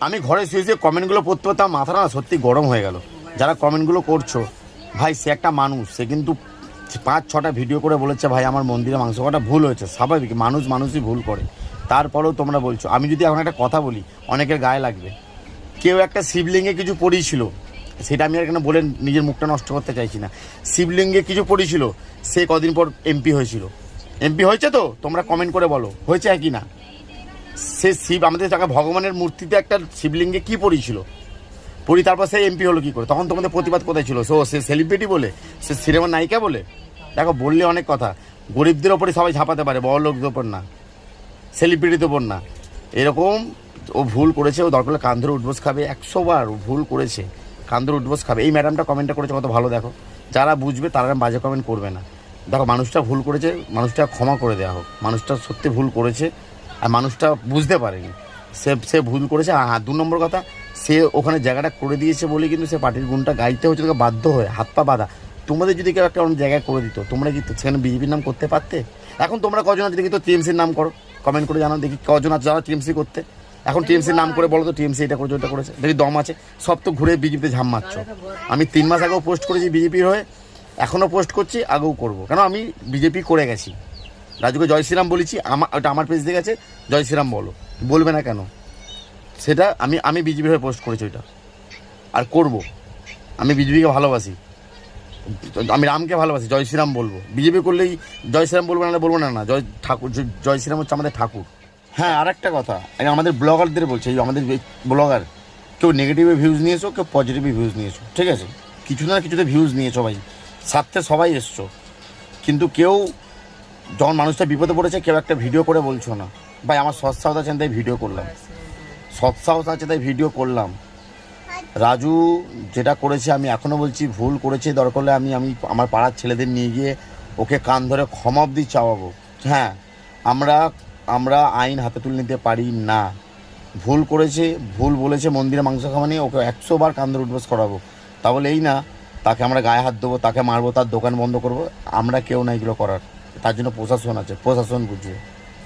আমি ঘরে শুয়ে শুয়ে কমেন্টগুলো পড়তে পড়তে আমার মাথাটা না সত্যি গরম হয়ে গেল। যারা কমেন্টগুলো করছো, ভাই সে একটা মানুষ, সে কিন্তু 5-6টা ভিডিও করে বলেছে ভাই আমার মন্দিরে মাংস খাওয়াটা ভুল হয়েছে। স্বাভাবিক, মানুষই ভুল করে। তারপরেও তোমরা বলছো। আমি যদি এখন একটা কথা বলি অনেকের গায়ে লাগবে। কেউ একটা শিবলিঙ্গে কিছু পড়িয়েছিল, সেটা আমি আর এখানে বলে নিজের মুখটা নষ্ট করতে চাইছি না। শিবলিঙ্গে কিছু পড়িয়েছিল, সে কদিন পর এমপি হয়েছিল। এমপি হয়েছে তো তোমরা কমেন্ট করে বলো হয়েছে কি না। সে শিব আমাদের টাকা ভগবানের মূর্তিতে একটা শিবলিঙ্গে কী পড়িয়েছিল, পড়ি তারপর সে এমপি হলো কী করে? তখন তোমাদের প্রতিবাদ কোথায় ছিল? সে সেলিব্রিটি বলে, সে সিনেমার নায়িকা বলে? দেখো বললে অনেক কথা, গরিবদের ওপরে সবাই ঝাঁপাতে পারে, বড় লোকদের ওপর না, সেলিব্রিটিদের ওপর না। এরকম ও ভুল করেছে, ও দরকার হলে কান ধরে উঠবোস খাবে। 100 বার ও ভুল করেছে, কান ধরে উঠবোস খাবে। এই ম্যাডামটা কমেন্টটা করেছে কত ভালো, দেখো। যারা বুঝবে তারা বাজে কমেন্ট করবে না। দেখো মানুষটা ভুল করেছে, মানুষটা ক্ষমা করে দেওয়া হোক। মানুষটা সত্যি ভুল করেছে আর মানুষটা বুঝতে পারেনি সে ভুল করেছে। আর 2 নম্বর কথা, সে ওখানে জায়গাটা করে দিয়েছে বলে কিন্তু সে পার্টির গুণটা গাইতে হচ্ছে, তোকে বাধ্য হয়ে হাত পা বাঁধা। তোমাদের যদি কেউ একটা অন্য জায়গায় করে দিত, তোমরা কি সেখানে বিজেপির নাম করতে পারতে? এখন তোমরা কজন আছে দেখি তো টিএমসির নাম করো, কমেন্ট করে জানাও দেখি কজন আছে যারা টিএমসি করতে। এখন টিএমসির নাম করে বলো তো টিএমসি এটা করেছে ওটা করেছে, দেখি দম আছে। সব তো ঘুরে বিজেপিতে ঝাম মারছ। আমি 3 মাস আগেও পোস্ট করেছি বিজেপির হয়ে, এখনও পোস্ট করছি, আগেও করবো, কেন আমি বিজেপি করে গেছি। রাজুকে জয় শ্রীরাম বলেছি, ওটা আমার পেজ থেকে আছে, জয় শ্রীরাম বলো, বলবে না কেন? সেটা আমি বিজেপির হয়ে পোস্ট করেছি ওইটা, আর করব। আমি বিজেপিকে ভালোবাসি, আমি রামকে ভালোবাসি, জয় শ্রীরাম বলবো। বিজেপি করলেই জয় শ্রীরাম বলবো না, বলবো না। জয় ঠাকুর, জয় শ্রীরাম হচ্ছে আমাদের ঠাকুর। হ্যাঁ, আর একটা কথা, আমাদের ব্লগারদের বলছে, এই আমাদের ব্লগার, কেউ নেগেটিভে ভিউজ নিয়েছো, কেউ পজিটিভে ভিউজ নিয়েছো, ঠিক আছে? কিছু না কিছুতে ভিউজ নিয়েছো ভাই, স্বার্থে সবাই এসছো, কিন্তু কেউ যখন মানুষটা বিপদে পড়েছে কেউ একটা ভিডিও করে বলছো না ভাই আমার সৎ সাহস আছে তাই ভিডিও করলাম, সৎ সাহস আছে তাই ভিডিও করলাম। রাজু যেটা করেছে আমি এখনও বলছি ভুল করেছে, দরকার হলে আমি আমার পাড়ার ছেলেদের নিয়ে গিয়ে ওকে কান ধরে ক্ষমা অবধি চাওয়াবো। হ্যাঁ, আমরা আইন হাতে তুলে নিতে পারি না। ভুল করেছে, ভুল বলেছে মন্দিরে মাংস খাওয়া নিয়ে, ওকে 100 বার কান ধরে উঠবোস করাবো। তাহলে এই না তাকে আমরা গায়ে হাত দেবো, তাকে মারবো, তার দোকান বন্ধ করবো। আমরা কেউ না এগুলো করার, তার জন্য প্রশাসন আছে, প্রশাসন বুঝবে।